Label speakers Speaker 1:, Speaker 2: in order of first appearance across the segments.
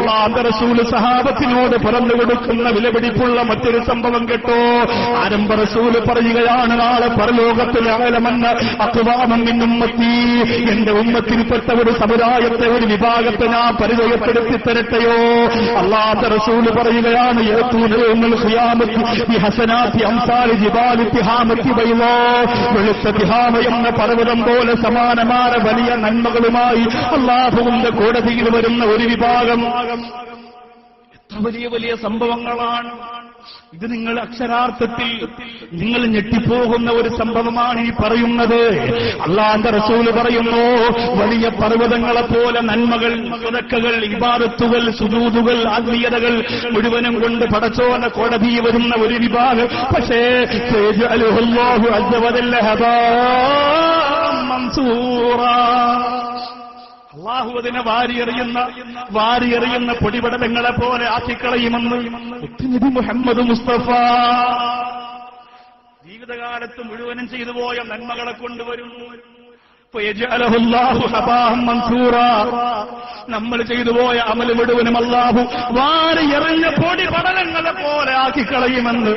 Speaker 1: അല്ലാഹുവിന്റെ റസൂൽ സഹാബത്തിനോട് പറഞ്ഞു കൊടുക്കുന്ന വിലപിടിപ്പുള്ള മറ്റൊരു സംഭവം കേട്ടോ. ആരംഭ റസൂൽ പറയുകയാണ്, നാളെ പരലോകത്തിൽ അകലമെന്ന് അഖ്വാമൻ മിൻ ഉമ്മത്തി, എന്റെ ഉമ്മത്തിൽപ്പെട്ട ഒരു സമുദായത്തെ, ഒരു വിഭാഗത്തെ ഞാൻ പരിചയപ്പെടുത്തി തരട്ടെയോ. അല്ലാഹുവിന്റെ റസൂൽ പറയുകയാണ്, യഅ്തൂനൽ ഖിയാമത്തി ബിഹസനാത്തി അംസാലി ജിബാലി തിഹാമത്തി ബൈളാ, വെളുത്ത തിഹാമ എന്ന പർവ്വതം പോലെ സമാനമായ വലിയ നന്മകളുമായി അല്ലാഹുവിന്റെ കോടതിയിൽ വരുന്ന ഒരു വിഭാഗം. എത്ര വലിയ വലിയ സംഭവങ്ങളാണ് ഇത്! നിങ്ങൾ അക്ഷരാർത്ഥത്തിൽ നിങ്ങൾ ഞെട്ടിപ്പോകുന്ന ഒരു സംഭവമാണ് ഈ പറയുന്നത്. അല്ലാഹുവിന്റെ റസൂൽ പറയുന്നു, വലിയ പർവ്വതങ്ങളെപ്പോലെ നന്മകൾ, സദഖകൾ, ഇബാദത്തുകൾ, സുജൂദുകൾ, ആത്മീയതകൾ മുഴുവനും കൊണ്ട് പടച്ചോന്റെ കോടതിയിൽ വരുന്ന ഒരു വിഭാഗം. പക്ഷേ അല്ലാഹു അസ്സ വജല്ല ഹബാഅൻ മൻസൂറാ, അല്ലാഹു അതിനെ വാരിയെറിയുന്ന പൊടിപടലങ്ങളെ പോലെ ആക്കിക്കളയുമെന്ന് നബി മുഹമ്മദ് മുസ്തഫ. ജീവിതകാലത്ത് മുഴുവനും ചെയ്തു പോയ നന്മകളെ കൊണ്ടുവരുന്നു. നമ്മൾ ചെയ്തു പോയ അമൽ മുഴുവനും അല്ലാഹു വാരിയെറിഞ്ഞ പൊടി പടലങ്ങളെ പോലെ ആക്കിക്കളയുമെന്ന്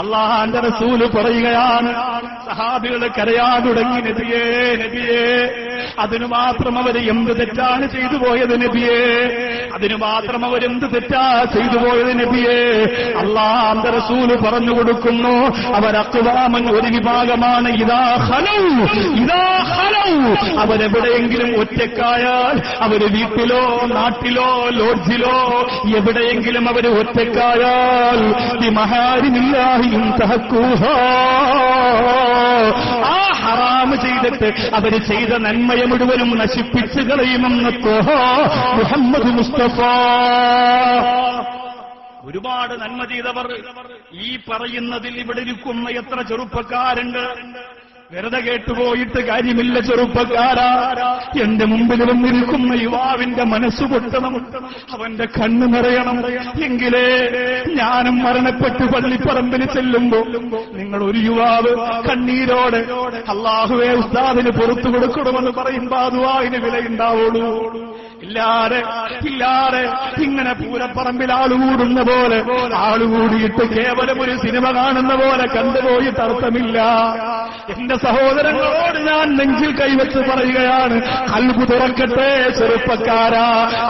Speaker 1: അല്ലാഹുവിന്റെ റസൂൽ പറയുകയാണ്. സഹാബികൾ കരയാൻ തുടങ്ങി, നബിയേ നബിയേ, അതിനു മാത്രം അവർ എന്ത് തെറ്റാണ് ചെയ്തു പോയത് നബിയേ, അതിനു മാത്രം അവരെന്ത് തെറ്റാ ചെയ്തു പോയത് നബിയേ. അല്ലാഹുവിന്റെ റസൂൽ പറഞ്ഞു കൊടുക്കുന്നു, അവർ അഖ്വാമൻ ഒരു വിഭാഗമാണ്. ഇദാ ഖലൗ അവരെവിടെയെങ്കിലും ഒറ്റക്കായാൽ, അവര് വീട്ടിലോ നാട്ടിലോ ലോഡ്ജിലോ എവിടെയെങ്കിലും അവർ ഒറ്റക്കായാൽ, ബിമഹാരിമില്ലാഹി ഇൻതഹഖൂഹാ, ആ ഹറാം ചെയ്തിട്ട് അവര് ചെയ്ത നന്മയെ മുഴുവനും നശിപ്പിച്ചു കളയുമെന്ന് മുഹമ്മദ് മുസ്തഫ. ഒരുപാട് നന്മ ചെയ്തവർ ഈ പറയുന്നതിൽ ഇവിടെ ഇരിക്കുന്ന എത്ര ചെറുപ്പക്കാരുണ്ട്. വെറുതെ കേട്ടുപോയിട്ട് കാര്യമില്ല ചെറുപ്പക്കാരാ. എന്റെ മുമ്പിൽ വന്നിരിക്കുന്ന യുവാവിന്റെ മനസ്സ് പൊട്ടണം, അവന്റെ കണ്ണ് നിറയണം. എങ്കിലേ ഞാനും മരണപ്പെട്ട് പള്ളിപ്പറമ്പിൽ ചെല്ലുമ്പോ നിങ്ങൾ ഒരു യുവാവ് കണ്ണീരോടെ അല്ലാഹുവേ ഉസ്താദിന് പുറത്തു കൊടുക്കണമെന്ന് പറയുമ്പോ അതുവായിന് വിലയുണ്ടാവുള്ളൂ. ഇല്ലാതെ ഇങ്ങനെ പൂരപ്പറമ്പിൽ ആളുകൂടുന്ന പോലെ, ആളുകൂടിയിട്ട് കേവലം ഒരു സിനിമ കാണുന്ന പോലെ കണ്ടുപോയിട്ട് അർത്ഥമില്ല. എന്റെ സഹോദരങ്ങളോട് ഞാൻ നെഞ്ചിൽ കൈവച്ച് പറയുകയാണ്, ഖൽബ് തുറക്കട്ടെ ചെറുപ്പക്കാരാ.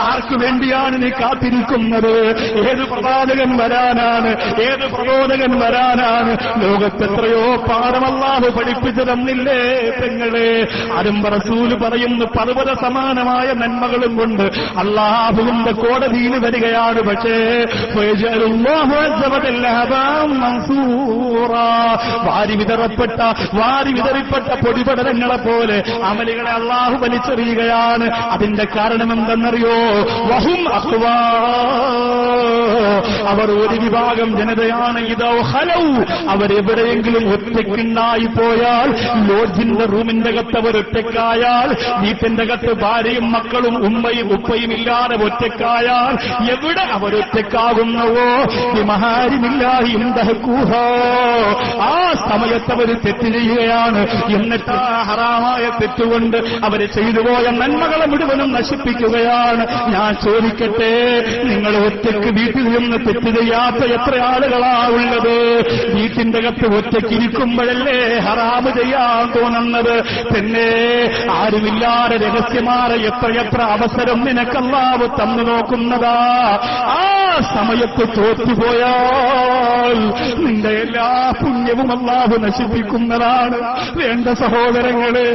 Speaker 1: ആർക്കു വേണ്ടിയാണ് നീ കാത്തിരിക്കുന്നത്? ഏത് പ്രവാചകൻ വരാനാണ്? ഏത് പ്രബോധകൻ വരാനാണ്? ലോകത്തെത്രയോ പാഠം അല്ലാഹു പഠിപ്പിച്ചു തന്നില്ലേ പെങ്ങളെ? ആരംഭ റസൂൽ പറയുന്നു, പർവ്വത സമാനമായ നന്മകളും കൊണ്ട് അല്ലാഹുവിന്റെ കോടതിയിൽ വരികയാണ്. പക്ഷേ വാരി വിതറിപ്പെട്ട പൊടിപടലങ്ങളെ പോലെ അമലുകളെ അല്ലാഹു വലിച്ചെറിയുകയാണ്. അതിന്റെ കാരണം എന്തെന്നറിയോ? വഹും അഖ്വാ, അവർ ഒരു വിഭാഗം ജനതയാണ്. ഇദാ ഖലൗ, അവരെവിടെയെങ്കിലും ഒറ്റയ്ക്കുണ്ടായി പോയാൽ, ലോഡ്ജിന്റെ റൂമിന്റെ അകത്ത് അവർ ഒറ്റക്കായാൽ, വീട്ടിന്റെ അകത്ത് ഭാര്യയും മക്കളും ഉമ്മയും ഉപ്പയും ഇല്ലാതെ ഒറ്റക്കായാൽ, എവിടെ അവരൊറ്റക്കാകുന്നുവോ ബിമഹാരിമില്ലാഹി ഇൻതഹഖൂഹാ, ആ സമയത്ത് അവർ തെറ്റ് ചെയ്യുകയാണ്. എന്നിട്ട് ആ ഹറാമായ തെറ്റുകൊണ്ട് അവരെ ചെയ്തുപോയ നന്മകളെ മുഴുവനും നശിപ്പിക്കുകയാണ്. ഞാൻ ചോദിക്കട്ടെ, നിങ്ങൾ ഒറ്റയ്ക്ക് വീട്ടിൽ നിന്ന് തെറ്റ് ചെയ്യാത്ത എത്ര ആളുകളാ ഉള്ളത്? വീട്ടിന്റെ അകത്ത് ഒറ്റയ്ക്കിരിക്കുമ്പോഴല്ലേ ഹറാമ് ചെയ്യാൻ തോന്നുന്നത്? പിന്നെ ആരുമില്ലാതെ രഹസ്യമായ എത്രയെത്ര അവസരം നിനക്കല്ലാവ് തന്നു നോക്കുന്നതാ. ആ സമയത്ത് തോറ്റുപോയാൽ നിന്റെ എല്ലാ പുണ്യവും അല്ലാഹു നശിപ്പിക്കുന്നതാണ്. വേണ്ട സഹോദരങ്ങളെ,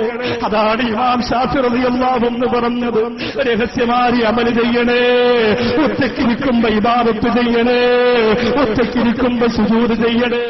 Speaker 1: അതാണ് ഇമാം ശാഫി റളിയല്ലാഹു അൻഹു പറഞ്ഞത്, രഹസ്യമായി അമൽ ചെയ്യണേ, ഒറ്റയ്ക്കിരിക്കുമ്പോ ഇബാദത്ത് ചെയ്യണേ, ഒറ്റയ്ക്കിരിക്കുമ്പോ സുജൂദ് ചെയ്യണേ.